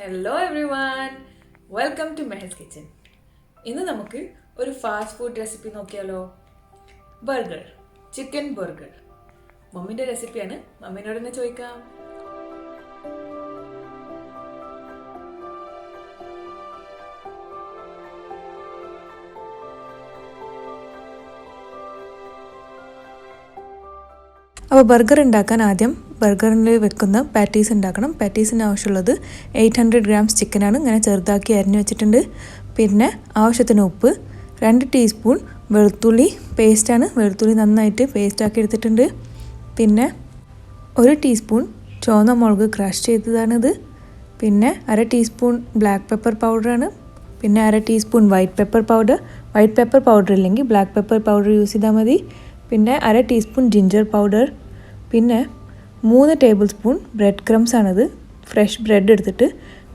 Hello everyone, welcome to Meherskitchen. ഇന്ന് നമുക്ക് ഒരു ഫാസ്റ്റ് ഫുഡ് റെസിപ്പി നോക്കിയാലോ. Burger, chicken burger. മമ്മിന്റെ റെസിപ്പിയാണ്, മമ്മിനോട് തന്നെ ചോദിക്കാം. അപ്പോൾ ബർഗർ ഉണ്ടാക്കാൻ ആദ്യം ബർഗറിൽ വെക്കുന്ന പാറ്റീസ് ഉണ്ടാക്കണം. പാറ്റീസിന് ആവശ്യമുള്ളത് 800 ഗ്രാംസ് ചിക്കനാണ്. ഇങ്ങനെ ചെറുതാക്കി അരിഞ്ഞു വെച്ചിട്ടുണ്ട്. പിന്നെ ആവശ്യത്തിന് ഉപ്പ്, 2 ടീസ്പൂൺ വെളുത്തുള്ളി പേസ്റ്റാണ്. വെളുത്തുള്ളി നന്നായിട്ട് പേസ്റ്റാക്കി എടുത്തിട്ടുണ്ട്. പിന്നെ 1 ടീസ്പൂൺ ചുവന്ന മുളക് ക്രഷ് ചെയ്തതാണിത്. പിന്നെ 1/2 ടീസ്പൂൺ ബ്ലാക്ക് പെപ്പർ പൗഡറാണ്. പിന്നെ 1/2 teaspoon white pepper powder. White pepper powder ഇല്ലെങ്കിൽ ബ്ലാക്ക് പെപ്പർ പൗഡർ യൂസ് ചെയ്താൽ മതി. പിന്നെ 1/2 ടീസ്പൂൺ ജിഞ്ചർ പൗഡർ. പിന്നെ 3 ടേബിൾ സ്പൂൺ ബ്രെഡ് ക്രംസ് ആണിത്. ഫ്രഷ് ബ്രെഡ് എടുത്തിട്ട്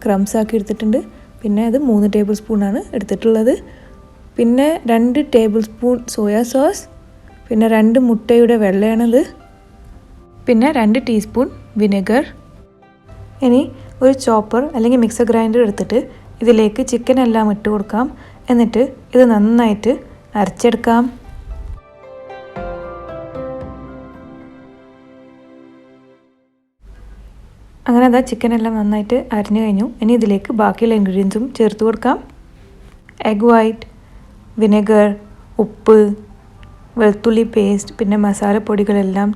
ക്രംസ് ആക്കി എടുത്തിട്ടുണ്ട്. പിന്നെ അത് 3 ടേബിൾ സ്പൂണാണ് എടുത്തിട്ടുള്ളത്. പിന്നെ 2 ടേബിൾ സ്പൂൺ സോയ സോസ്. പിന്നെ 2 മുട്ടയുടെ വെള്ളയാണിത്. പിന്നെ 2 ടീസ്പൂൺ വിനെഗർ. ഇനി ഒരു ചോപ്പർ അല്ലെങ്കിൽ മിക്സർ ഗ്രൈൻഡർ എടുത്തിട്ട് ഇതിലേക്ക് ചിക്കൻ എല്ലാം ഇട്ട് കൊടുക്കാം. എന്നിട്ട് ഇത് നന്നായിട്ട് അരച്ചെടുക്കാം. അങ്ങനെ അതാ ചിക്കൻ എല്ലാം നന്നായിട്ട് അരിഞ്ഞു കഴിഞ്ഞു. ഇനി ഇതിലേക്ക് ബാക്കിയുള്ള ഇൻഗ്രീഡിയൻസും ചേർത്ത് കൊടുക്കാം. എഗ് വൈറ്റ്, വിനെഗർ, ഉപ്പ്, വെളുത്തുള്ളി പേസ്റ്റ്, പിന്നെ മസാലപ്പൊടികളെല്ലാം,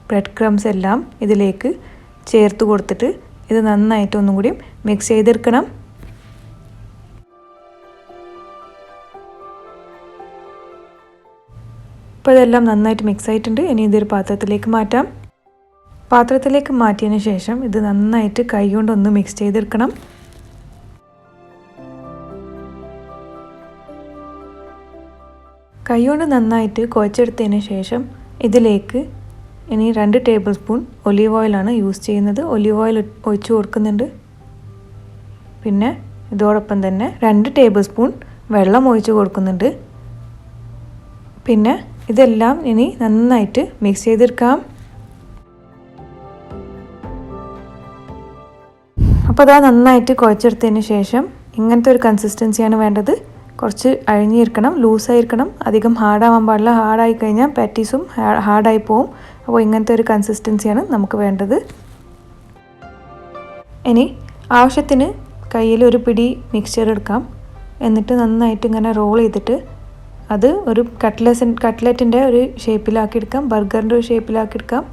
ബ്രെഡ് ക്രംസ് എല്ലാം ഇതിലേക്ക് ചേർത്ത് കൊടുത്തിട്ട് ഇത് നന്നായിട്ട് ഒന്നും കൂടി മിക്സ് ചെയ്തെടുക്കണം. ഇപ്പോൾ ഇതെല്ലാം നന്നായിട്ട് മിക്സ് ആയിട്ടുണ്ട്. ഇനി ഇതൊരു പാത്രത്തിലേക്ക് മാറ്റാം. പാത്രത്തിലേക്ക് മാറ്റിയതിന് ശേഷം ഇത് നന്നായിട്ട് കൈ കൊണ്ടൊന്ന് മിക്സ് ചെയ്തെടുക്കണം. കൈ കൊണ്ട് നന്നായിട്ട് കുഴച്ചെടുത്തതിന് ശേഷം ഇതിലേക്ക് ഇനി 2 ടേബിൾ സ്പൂൺ ഒലീവ് ഓയിലാണ് യൂസ് ചെയ്യുന്നത്. ഒലീവ് ഓയിൽ ഒഴിച്ച് കൊടുക്കുന്നുണ്ട്. പിന്നെ ഇതോടൊപ്പം തന്നെ 2 ടേബിൾ സ്പൂൺ വെള്ളം ഒഴിച്ച് കൊടുക്കുന്നുണ്ട്. പിന്നെ ഇതെല്ലാം ഇനി നന്നായിട്ട് മിക്സ് ചെയ്തെടുക്കാം. അപ്പോൾ അതാ നന്നായിട്ട് കുഴച്ചെടുത്തതിന് ശേഷം ഇങ്ങനത്തെ ഒരു കൺസിസ്റ്റൻസിയാണ് വേണ്ടത്. കുറച്ച് അഴിഞ്ഞിരിക്കണം, ലൂസായിരിക്കണം. അധികം ഹാർഡാവാൻ പാടില്ല. ഹാർഡായി കഴിഞ്ഞാൽ പാറ്റീസും ഹാർഡായി പോവും. അപ്പോൾ ഇങ്ങനത്തെ ഒരു കൺസിസ്റ്റൻസിയാണ് നമുക്ക് വേണ്ടത്. ഇനി ആവശ്യത്തിന് കയ്യിൽ ഒരു പിടി മിക്സ്ചർ എടുക്കാം. എന്നിട്ട് നന്നായിട്ട് ഇങ്ങനെ റോൾ ചെയ്തിട്ട് അത് ഒരു കട്ട്ലറ്റിൻ്റെ ഒരു ഷേപ്പിലാക്കി എടുക്കാം. ബർഗറിൻ്റെ ഒരു ഷേപ്പിലാക്കി എടുക്കാം.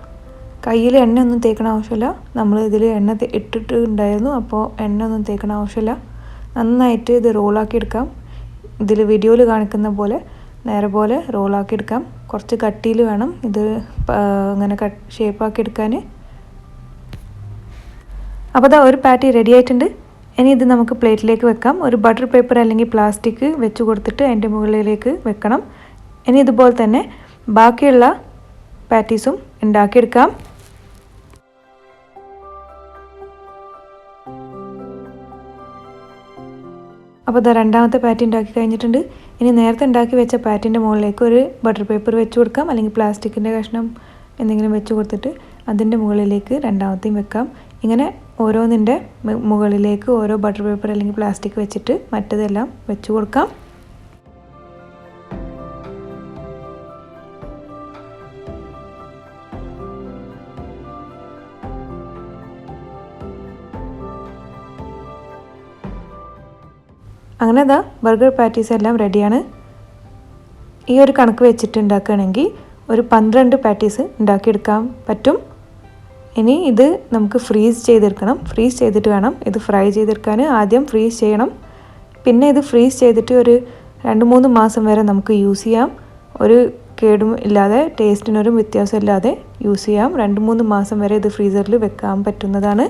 കയ്യിൽ എണ്ണ ഒന്നും തേക്കണ ആവശ്യമില്ല. നമ്മൾ ഇതിൽ എണ്ണ ഇട്ടിട്ടുണ്ടായിരുന്നു. അപ്പോൾ എണ്ണ ഒന്നും തേക്കണ ആവശ്യമില്ല. നന്നായിട്ട് ഇത് റോളാക്കി എടുക്കാം. ഇതിൽ വീഡിയോയിൽ കാണിക്കുന്ന പോലെ നേരെ പോലെ റോളാക്കി എടുക്കാം. കുറച്ച് കട്ടിയിൽ വേണം ഇത് ഇങ്ങനെ ഷേപ്പാക്കി എടുക്കാൻ. അപ്പോൾ അതാ ഒരു പാറ്റി റെഡി ആയിട്ടുണ്ട്. ഇനി ഇത് നമുക്ക് പ്ലേറ്റിലേക്ക് വെക്കാം. ഒരു ബട്ടർ പേപ്പർ അല്ലെങ്കിൽ പ്ലാസ്റ്റിക് വെച്ച് കൊടുത്തിട്ട് അതിൻ്റെ മുകളിലേക്ക് വെക്കണം. ഇനി ഇതുപോലെ തന്നെ ബാക്കിയുള്ള പാറ്റീസും ഉണ്ടാക്കിയെടുക്കാം. അപ്പോൾ ഇതാ രണ്ടാമത്തെ പാറ്റി ഉണ്ടാക്കി കഴിഞ്ഞിട്ടുണ്ട്. ഇനി നേരത്തെ ഉണ്ടാക്കി വെച്ച പാറ്റിൻ്റെ മുകളിലേക്ക് ഒരു ബട്ടർ പേപ്പർ വെച്ച് കൊടുക്കാം. അല്ലെങ്കിൽ പ്ലാസ്റ്റിക്കിൻ്റെ കഷ്ണം എന്തെങ്കിലും വെച്ച് കൊടുത്തിട്ട് അതിൻ്റെ മുകളിലേക്ക് രണ്ടാമത്തെയും വെക്കാം. ഇങ്ങനെ ഓരോന്നിൻ്റെ മുകളിലേക്ക് ഓരോ ബട്ടർ പേപ്പർ അല്ലെങ്കിൽ പ്ലാസ്റ്റിക് വെച്ചിട്ട് മറ്റതെല്ലാം വെച്ച് കൊടുക്കാം. അങ്ങനെ ഇതാ ബർഗർ പാറ്റീസ് എല്ലാം റെഡിയാണ്. ഈ ഒരു കണക്ക് വെച്ചിട്ട് ഉണ്ടാക്കുകയാണെങ്കിൽ ഒരു 12 പാറ്റീസ് ഉണ്ടാക്കിയെടുക്കാൻ പറ്റും. ഇനി ഇത് നമുക്ക് ഫ്രീസ് ചെയ്തെടുക്കണം. ഫ്രീസ് ചെയ്തിട്ട് വേണം ഇത് ഫ്രൈ ചെയ്തെടുക്കാൻ. ആദ്യം ഫ്രീസ് ചെയ്യണം. പിന്നെ ഇത് ഫ്രീസ് ചെയ്തിട്ട് ഒരു 2-3 മാസം വരെ നമുക്ക് യൂസ് ചെയ്യാം. ഒരു കേടും ഇല്ലാതെ, ടേസ്റ്റിനൊരു വ്യത്യാസം ഇല്ലാതെ യൂസ് ചെയ്യാം. 2-3 മാസം വരെ ഇത് ഫ്രീസറിൽ വെക്കാൻ പറ്റുന്നതാണ്.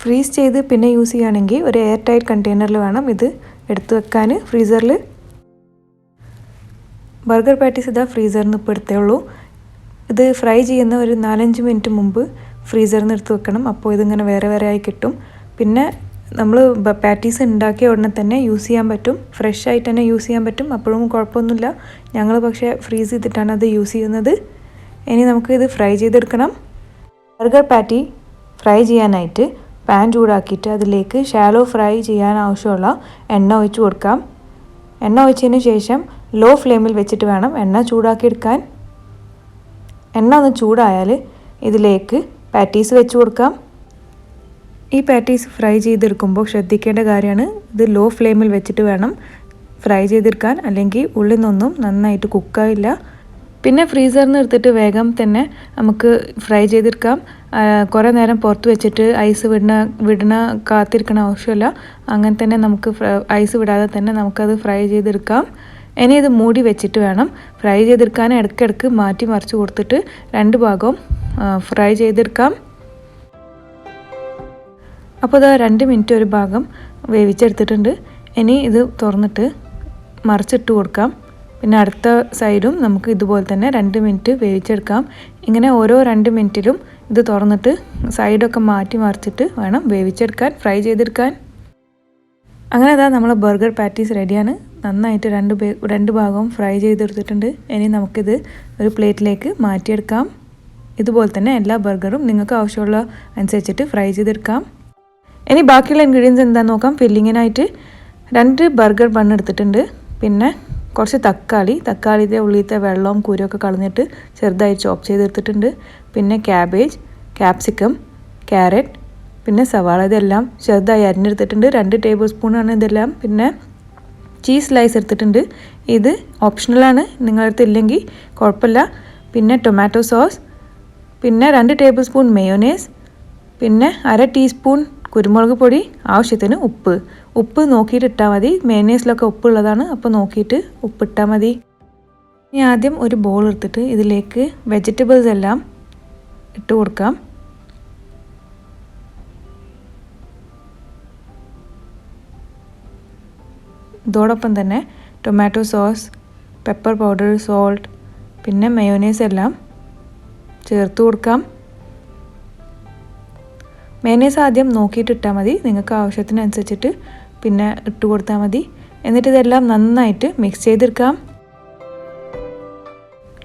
ഫ്രീസ് ചെയ്ത് പിന്നെ യൂസ് ചെയ്യുകയാണെങ്കിൽ ഒരു എയർ ടൈറ്റ് കണ്ടെയ്നറിൽ വേണം ഇത് എടുത്തു വെക്കാൻ ഫ്രീസറിൽ. ബർഗർ പാറ്റീസ് ഇതാ ഫ്രീസറിൽ നിന്ന് ഇപ്പോൾ എടുത്തേ ഉള്ളൂ. ഇത് ഫ്രൈ ചെയ്യുന്ന ഒരു 4-5 മിനിറ്റ് മുമ്പ് ഫ്രീസറിൽ നിന്ന് എടുത്ത് വെക്കണം. അപ്പോൾ ഇതിങ്ങനെ വേറെ വേറെ ആയി കിട്ടും. പിന്നെ നമ്മൾ പാറ്റീസ് ഉണ്ടാക്കിയ ഉടനെ തന്നെ യൂസ് ചെയ്യാൻ പറ്റും. ഫ്രഷ് ആയിട്ട് തന്നെ യൂസ് ചെയ്യാൻ പറ്റും. അപ്പോഴും കുഴപ്പമൊന്നുമില്ല. ഞങ്ങൾ പക്ഷേ ഫ്രീസ് ചെയ്തിട്ടാണ് അത് യൂസ് ചെയ്യുന്നത്. ഇനി നമുക്ക് ഇത് ഫ്രൈ ചെയ്തെടുക്കണം. ബർഗർ പാറ്റി ഫ്രൈ ചെയ്യാനായിട്ട് പാൻ ചൂടാക്കിയിട്ട് അതിലേക്ക് ഷാലോ ഫ്രൈ ചെയ്യാൻ ആവശ്യമുള്ള എണ്ണ ഒഴിച്ച് കൊടുക്കാം. എണ്ണ ഒഴിച്ചതിന് ശേഷം ലോ ഫ്ലെയിമിൽ വെച്ചിട്ട് വേണം എണ്ണ ചൂടാക്കിയെടുക്കാൻ. എണ്ണ ഒന്ന് ചൂടായാൽ ഇതിലേക്ക് പാറ്റീസ് വെച്ച് കൊടുക്കാം. ഈ പാറ്റീസ് ഫ്രൈ ചെയ്തെടുക്കുമ്പോൾ ശ്രദ്ധിക്കേണ്ട കാര്യമാണ്, ഇത് ലോ ഫ്ലെയിമിൽ വെച്ചിട്ട് വേണം ഫ്രൈ ചെയ്തെടുക്കാൻ, അല്ലെങ്കിൽ ഉള്ളിൽ നിന്നൊന്നും നന്നായിട്ട് കുക്കായില്ല. പിന്നെ ഫ്രീസറിൽ നിന്ന് എടുത്തിട്ട് വേഗം തന്നെ നമുക്ക് ഫ്രൈ ചെയ്തെടുക്കാം. കുറേ നേരം പുറത്ത് വെച്ചിട്ട് ഐസ് വിടണ കാത്തിരിക്കണ ആവശ്യമില്ല. അങ്ങനെ തന്നെ നമുക്ക് ഐസ് വിടാതെ തന്നെ നമുക്കത് ഫ്രൈ ചെയ്തെടുക്കാം. ഇനി ഇത് മൂടി വെച്ചിട്ട് വേണം ഫ്രൈ ചെയ്തെടുക്കാൻ. ഇടയ്ക്കിടയ്ക്ക് മാറ്റി മറിച്ച് കൊടുത്തിട്ട് 2 ഭാഗവും ഫ്രൈ ചെയ്തെടുക്കാം. അപ്പോൾ ഇത് 2 മിനിറ്റ് ഒരു ഭാഗം വേവിച്ചെടുത്തിട്ടുണ്ട്. ഇനി ഇത് തുറന്നിട്ട് മറിച്ചിട്ട് കൊടുക്കാം. പിന്നെ അടുത്ത സൈഡും നമുക്ക് ഇതുപോലെ തന്നെ 2 മിനിറ്റ് വേവിച്ചെടുക്കാം. ഇങ്ങനെ ഓരോ 2 മിനിറ്റിലും ഇത് തുറന്നിട്ട് സൈഡൊക്കെ മാറ്റി മറിച്ചിട്ട് വേണം വേവിച്ചെടുക്കാൻ, ഫ്രൈ ചെയ്തെടുക്കാൻ. അങ്ങനെ അതാ നമ്മളെ ബർഗർ പാറ്റീസ് റെഡിയാണ്. നന്നായിട്ട് 2 ഭാഗവും ഫ്രൈ ചെയ്തെടുത്തിട്ടുണ്ട്. ഇനി നമുക്കിത് ഒരു പ്ലേറ്റിലേക്ക് മാറ്റിയെടുക്കാം. ഇതുപോലെ തന്നെ എല്ലാ ബർഗറും നിങ്ങൾക്ക് ആവശ്യമുള്ള അനുസരിച്ചിട്ട് ഫ്രൈ ചെയ്തെടുക്കാം. ഇനി ബാക്കിയുള്ള ഇൻഗ്രീഡിയൻസ് എന്താണെന്ന് നോക്കാം. ഫില്ലിങ്ങിനായിട്ട് 2 ബർഗർ ബൺ എടുത്തിട്ടുണ്ട്. പിന്നെ കുറച്ച് തക്കാളിയുടെ ഉള്ളിലത്തെ വെള്ളവും കുരുവൊക്കെ കളഞ്ഞിട്ട് ചെറുതായി ചോപ്പ് ചെയ്തെടുത്തിട്ടുണ്ട്. പിന്നെ ക്യാബേജ്, ക്യാപ്സിക്കം, ക്യാരറ്റ്, പിന്നെ സവാള, ഇതെല്ലാം ചെറുതായി അരിഞ്ഞെടുത്തിട്ടുണ്ട്. 2 ടേബിൾ സ്പൂണാണ് ഇതെല്ലാം. പിന്നെ ചീസ് സ്ലൈസ് എടുത്തിട്ടുണ്ട്. ഇത് ഓപ്ഷണലാണ്, നിങ്ങളടുത്ത് ഇല്ലെങ്കിൽ കുഴപ്പമില്ല. പിന്നെ ടൊമാറ്റോ സോസ്, പിന്നെ 2 ടേബിൾ സ്പൂൺ മയോനൈസ്, പിന്നെ 1/2 ടീസ്പൂൺ കുരുമുളക് പൊടി, ആവശ്യത്തിന് ഉപ്പ് നോക്കിയിട്ട് ഇട്ടാൽ മതി. മയോനൈസിലൊക്കെ ഉപ്പുള്ളതാണ്, അപ്പോൾ നോക്കിയിട്ട് ഉപ്പിട്ടാൽ മതി. ഇനി ആദ്യം ഒരു ബോൾ എടുത്തിട്ട് ഇതിലേക്ക് വെജിറ്റബിൾസ് എല്ലാം ഇട്ട് കൊടുക്കാം. ഇതോടൊപ്പം തന്നെ tomato sauce, pepper powder, salt, പിന്നെ മയോനൈസ് എല്ലാം ചേർത്ത് കൊടുക്കാം. മയോനൈസ് ആദ്യം നോക്കിയിട്ട് ഇട്ടാൽ മതി, നിങ്ങൾക്ക് ആവശ്യത്തിനനുസരിച്ചിട്ട് പിന്നെ ഇട്ട് കൊടുത്താൽ മതി. എന്നിട്ട് ഇതെല്ലാം നന്നായിട്ട് മിക്സ് ചെയ്തെടുക്കാം.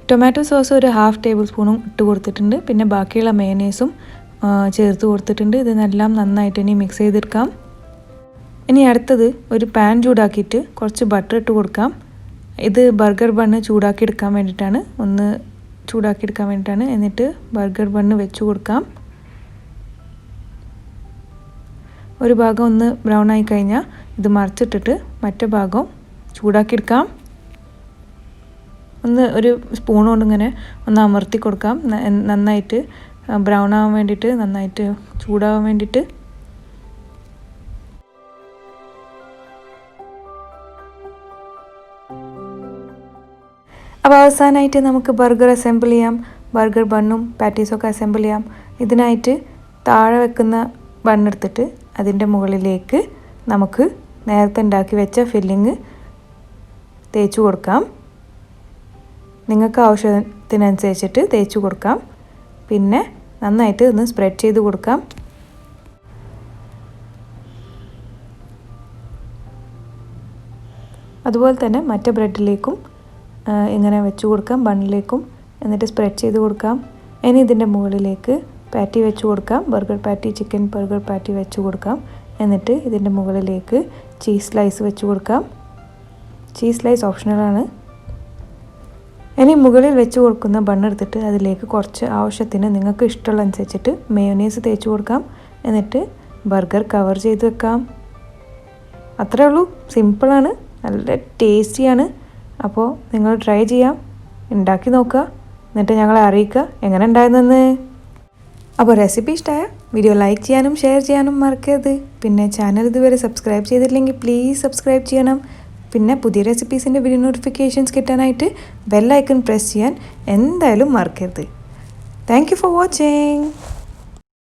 ടൊമാറ്റോ സോസ് ഒരു 1/2 ടേബിൾ സ്പൂണും ഇട്ട് കൊടുത്തിട്ടുണ്ട്. പിന്നെ ബാക്കിയുള്ള മയോനൈസും ചേർത്ത് കൊടുത്തിട്ടുണ്ട്. ഇതെല്ലാം നന്നായിട്ട് ഇനി മിക്സ് ചെയ്തെടുക്കാം. ഇനി അടുത്തത് ഒരു പാൻ ചൂടാക്കിയിട്ട് കുറച്ച് ബട്ടർ ഇട്ട് കൊടുക്കാം. ഇത് ബർഗർ ബണ്ണ് ചൂടാക്കിയെടുക്കാൻ വേണ്ടിയിട്ടാണ്. എന്നിട്ട് ബർഗർ ബണ്ണ് വെച്ച് കൊടുക്കാം. ഒരു ഭാഗം ഒന്ന് ബ്രൗൺ ആയി കഴിഞ്ഞാൽ ഇത് മറിച്ചിട്ടിട്ട് മറ്റേ ഭാഗം ചൂടാക്കിയെടുക്കാം. ഒരു സ്പൂൺ കൊണ്ട് ഇങ്ങനെ ഒന്ന് അമർത്തി കൊടുക്കാം, നന്നായിട്ട് ബ്രൗൺ ആവാൻ വേണ്ടിയിട്ട്, നന്നായിട്ട് ചൂടാവാൻ വേണ്ടിയിട്ട്. അപ്പോൾ അവസാനമായിട്ട് നമുക്ക് ബർഗർ അസംബിൾ ചെയ്യാം. ബർഗർ ബണ്ണും പാറ്റീസൊക്കെ അസംബിൾ ചെയ്യാം. ഇതിനായിട്ട് താഴെ വെക്കുന്ന ബണ്ണെടുത്തിട്ട് അതിൻ്റെ മുകളിലേക്ക് നമുക്ക് നേരത്തെ ഉണ്ടാക്കി വെച്ച ഫില്ലിങ് തേച്ച് കൊടുക്കാം. നിങ്ങൾക്ക് ആവശ്യത്തിനനുസരിച്ചിട്ട് തേച്ച് കൊടുക്കാം. പിന്നെ നന്നായിട്ട് ഒന്ന് സ്പ്രെഡ് ചെയ്ത് കൊടുക്കാം. അതുപോലെ തന്നെ മറ്റേ ബ്രെഡിലേക്കും ഇങ്ങനെ വെച്ച് കൊടുക്കാം, ബണ്ണിലേക്കും. എന്നിട്ട് സ്പ്രെഡ് ചെയ്ത് കൊടുക്കാം. ഇനി ഇതിൻ്റെ മുകളിലേക്ക് പാറ്റി വെച്ച് കൊടുക്കാം. Burger patty, chicken burger patty വെച്ച് കൊടുക്കാം. എന്നിട്ട് ഇതിൻ്റെ മുകളിലേക്ക് ചീസ് സ്ലൈസ് വെച്ച് കൊടുക്കാം. ചീസ് സ്ലൈസ് ഓപ്ഷണലാണ്. ഇനി മുകളിൽ വെച്ച് കൊടുക്കുന്ന ബണ്ണെടുത്തിട്ട് അതിലേക്ക് കുറച്ച് ആവശ്യത്തിന് നിങ്ങൾക്ക് ഇഷ്ടമുള്ള അനുസരിച്ചിട്ട് മയോനൈസ് തേച്ച് കൊടുക്കാം. എന്നിട്ട് ബർഗർ കവർ ചെയ്ത് വെക്കാം. അത്രേ ഉള്ളൂ, സിമ്പിളാണ്, നല്ല ടേസ്റ്റിയാണ്. അപ്പോൾ നിങ്ങൾ ട്രൈ ചെയ്യാം, ഉണ്ടാക്കി നോക്കുക, എന്നിട്ട് ഞങ്ങളെ അറിയിക്കുക എങ്ങനെ ഉണ്ടായിരുന്നെന്ന്. അപ്പോൾ റെസിപ്പി ഇഷ്ടമായ വീഡിയോ ലൈക്ക് ചെയ്യാനും ഷെയർ ചെയ്യാനും മറക്കരുത്. പിന്നെ ചാനൽ ഇതുവരെ സബ്സ്ക്രൈബ് ചെയ്തിട്ടില്ലെങ്കിൽ പ്ലീസ് സബ്സ്ക്രൈബ് ചെയ്യണം. പിന്നെ പുതിയ റെസിപ്പീസിൻ്റെ വീഡിയോ നോട്ടിഫിക്കേഷൻസ് കിട്ടാനായിട്ട് ബെൽ ഐക്കൺ പ്രസ് ചെയ്യാൻ എന്തായാലും മറക്കരുത്. Thank you for watching.